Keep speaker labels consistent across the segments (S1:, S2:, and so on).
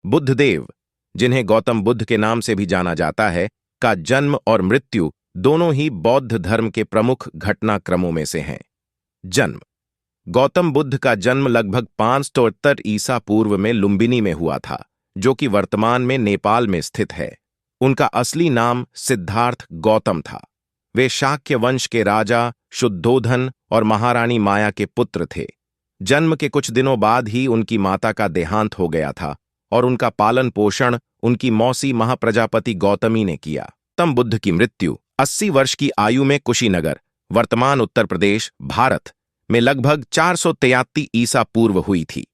S1: बुद्धदेव, जिन्हें गौतम बुद्ध के नाम से भी जाना जाता है, का जन्म और मृत्यु दोनों ही बौद्ध धर्म के प्रमुख घटनाक्रमों में से हैं। जन्म। गौतम बुद्ध का जन्म लगभग 570 ईसा पूर्व में लुम्बिनी में हुआ था, जो कि वर्तमान में नेपाल में स्थित है। उनका असली नाम सिद्धार्थ गौतम था। वे शाक्य वंश के राजा शुद्धोधन और महारानी माया के पुत्र थे। जन्म के कुछ दिनों बाद ही उनकी माता का देहांत हो गया था और उनका पालन पोषण उनकी मौसी महाप्रजापति गौतमी ने किया। गौतम बुद्ध की मृत्यु 80 वर्ष की आयु में कुशीनगर, वर्तमान उत्तर प्रदेश, भारत में लगभग 483 ईसा पूर्व हुई थी।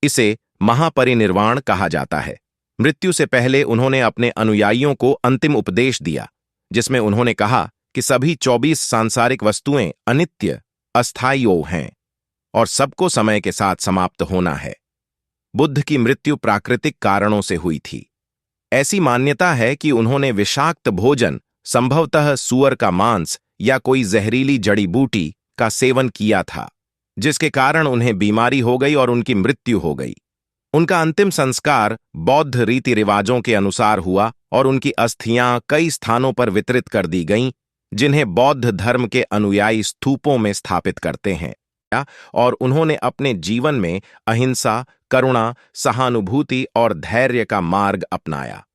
S1: इसे महापरिनिर्वाण कहा जाता है। मृत्यु से पहले उन्होंने अपने अनुयायियों को अंतिम उपदेश दिया, जिसमें उन्होंने कहा कि सभी 24 सांसारिक वस्तुएं अनित्य, अस्थायी हैं और सबको समय के साथ समाप्त होना है। बुद्ध की मृत्यु प्राकृतिक कारणों से हुई थी। ऐसी मान्यता है कि उन्होंने विषाक्त भोजन, संभवतः सूअर का मांस या कोई जहरीली जड़ी बूटी का सेवन किया था, जिसके कारण उन्हें बीमारी हो गई और उनकी मृत्यु हो गई। उनका अंतिम संस्कार बौद्ध रीति रिवाजों के अनुसार हुआ और उनकी अस्थियां कई स्थानों पर वितरित कर दी गईं, जिन्हें बौद्ध धर्म के अनुयायी स्तूपों में स्थापित करते हैं। और उन्होंने अपने जीवन में अहिंसा, करुणा, सहानुभूति और धैर्य का मार्ग अपनाया।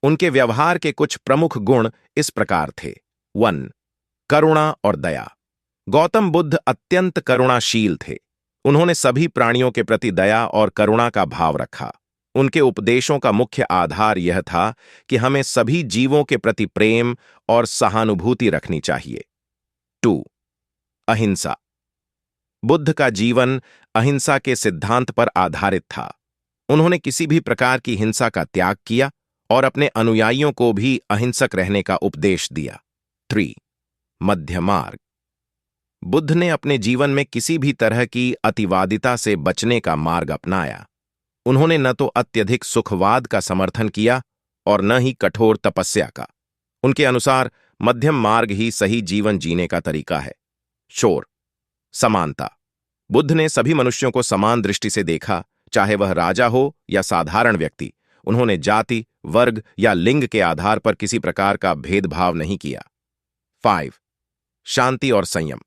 S1: उनके व्यवहार के कुछ प्रमुख गुण इस प्रकार थे। 1. करुणा और दया। गौतम बुद्ध अत्यंत करुणाशील थे। उन्होंने सभी प्राणियों के प्रति दया और करुणा का भाव रखा। उनके उपदेशों का मुख्य आधार यह था कि हमें सभी जीवों के प्रति प्रेम और सहानुभूति रखनी चाहिए। 2. अहिंसा। बुद्ध का जीवन अहिंसा के सिद्धांत पर आधारित था। उन्होंने किसी भी प्रकार की हिंसा का त्याग किया और अपने अनुयायियों को भी अहिंसक रहने का उपदेश दिया। 3. मध्य मार्ग। बुद्ध ने अपने जीवन में किसी भी तरह की अतिवादिता से बचने का मार्ग अपनाया। उन्होंने न तो अत्यधिक सुखवाद का समर्थन किया और न ही कठोर तपस्या का। उनके अनुसार मध्यम मार्ग ही सही जीवन जीने का तरीका है। शोर। समानता। बुद्ध ने सभी मनुष्यों को समान दृष्टि से देखा, चाहे वह राजा हो या साधारण व्यक्ति। उन्होंने जाति, वर्ग या लिंग के आधार पर किसी प्रकार का भेदभाव नहीं किया। 5. शांति और संयम।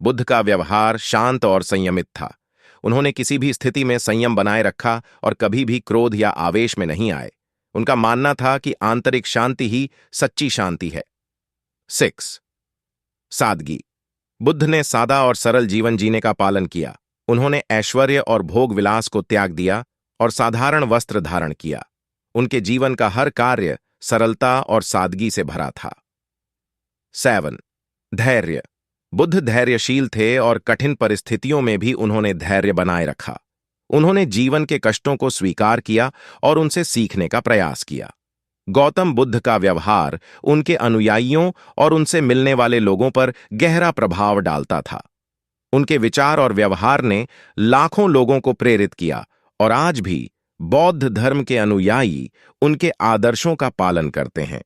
S1: बुद्ध का व्यवहार शांत और संयमित था। उन्होंने किसी भी स्थिति में संयम बनाए रखा और कभी भी क्रोध या आवेश में नहीं आए। उनका मानना था कि आंतरिक शांति ही सच्ची शांति है। 6. सादगी। बुद्ध ने सादा और सरल जीवन जीने का पालन किया। उन्होंने ऐश्वर्य और भोग विलास को त्याग दिया और साधारण वस्त्र धारण किया। उनके जीवन का हर कार्य सरलता और सादगी से भरा था। 7. धैर्य। बुद्ध धैर्यशील थे और कठिन परिस्थितियों में भी उन्होंने धैर्य बनाए रखा। उन्होंने जीवन के कष्टों को स्वीकार किया और उनसे सीखने का प्रयास किया। गौतम बुद्ध का व्यवहार उनके अनुयायियों और उनसे मिलने वाले लोगों पर गहरा प्रभाव डालता था। उनके विचार और व्यवहार ने लाखों लोगों को प्रेरित किया और आज भी बौद्ध धर्म के अनुयायी उनके आदर्शों का पालन करते हैं।